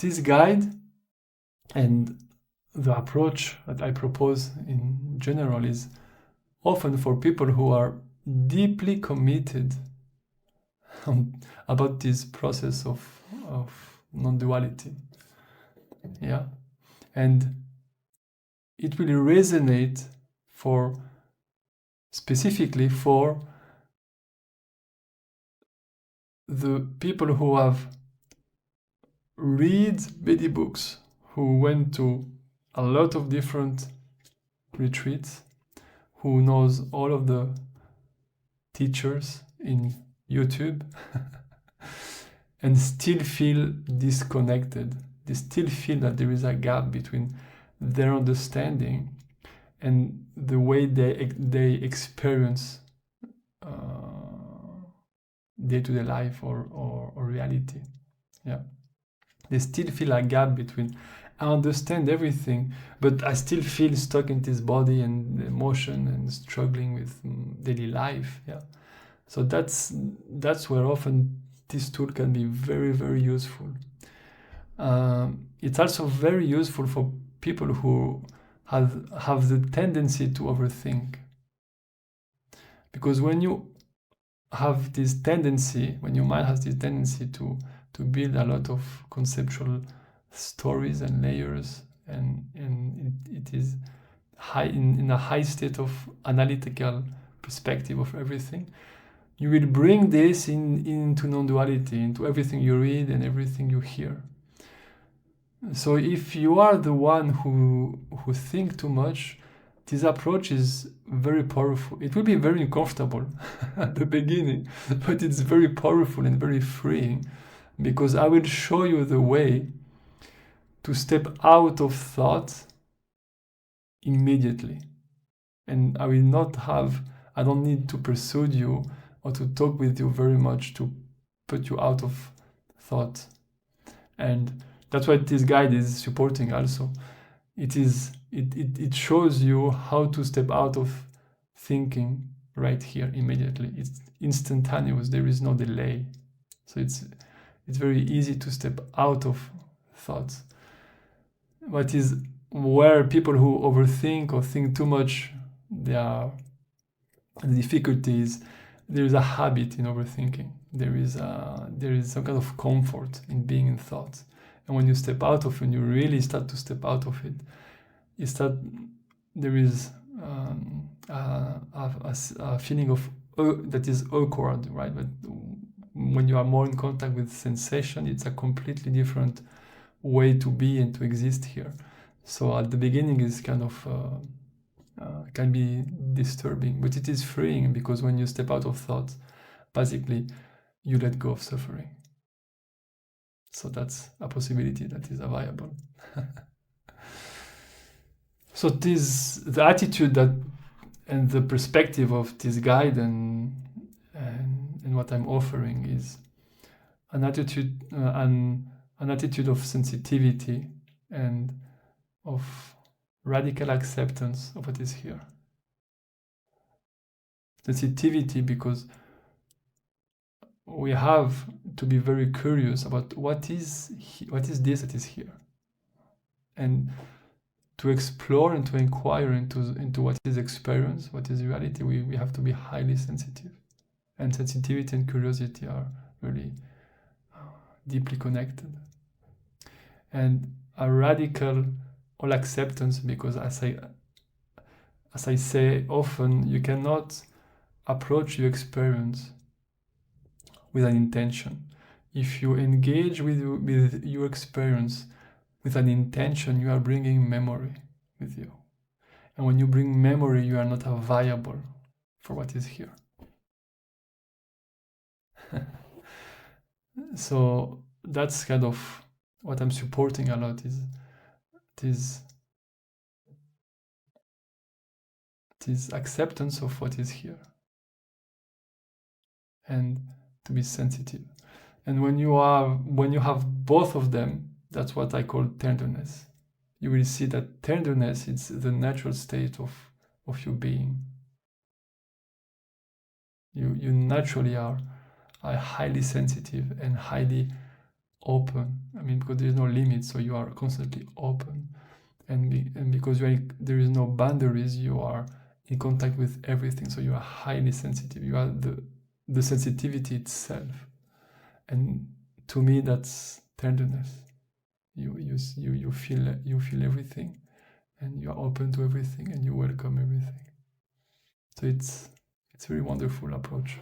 this guide and the approach that I propose in general is often for people who are deeply committed about this process of non-duality. Yeah. And it will resonate specifically for the people who have read many books, who went to a lot of different retreats, who knows all of the teachers in YouTube and still feel disconnected. They still feel that there is a gap between their understanding and the way they experience day-to-day life or reality. Yeah, they still feel a gap between I understand everything, but I still feel stuck in this body and emotion and struggling with daily life. Yeah, so that's where often this tool can be very, very useful. It's also very useful for people who have the tendency to overthink, because when you have this tendency, when your mind has this tendency to build a lot of conceptual stories and layers, and it is high in a high state of analytical perspective of everything, you will bring this into non-duality, into everything you read and everything you hear. So if you are the one who think too much, this approach is very powerful. It will be very uncomfortable at the beginning, but it's very powerful and very freeing, because I will show you the way to step out of thought immediately. And I don't need to pursue you or to talk with you very much to put you out of thought. And that's what this guide is supporting also. It shows you how to step out of thinking right here immediately. It's instantaneous. There is no delay. So it's very easy to step out of thoughts. What is where people who overthink or think too much, the difficulties, there is a habit in overthinking. There is some kind of comfort in being in thoughts. And when you step out of it, when you really start to step out of it, there is a feeling of that is awkward, right? But when you are more in contact with sensation, it's a completely different way to be and to exist here. So at the beginning, it's kind of can be disturbing, but it is freeing, because when you step out of thought, basically, you let go of suffering. So that's a possibility that is viable. So the attitude and the perspective of this guide and what I'm offering is an attitude of sensitivity and of radical acceptance of what is here. Sensitivity, because we have to be very curious about what is this that is here, and to explore and to inquire into what is experience, what is reality. We have to be highly sensitive, and sensitivity and curiosity are really deeply connected. And a radical all acceptance, because as I say often, you cannot approach your experience with an intention. If you engage with your experience with an intention, you are bringing memory with you. And when you bring memory, you are not viable for what is here. So that's kind of what I'm supporting a lot, is this acceptance of what is here, and to be sensitive. And when you have both of them, that's what I call tenderness. You will see that tenderness is the natural state of your being. You naturally are highly sensitive and highly open. I mean, because there is no limit, so you are constantly open, and because there is no boundaries, you are in contact with everything. So you are highly sensitive. You are the sensitivity itself, and to me, that's tenderness. You feel everything, and you are open to everything, and you welcome everything. So it's a very wonderful approach.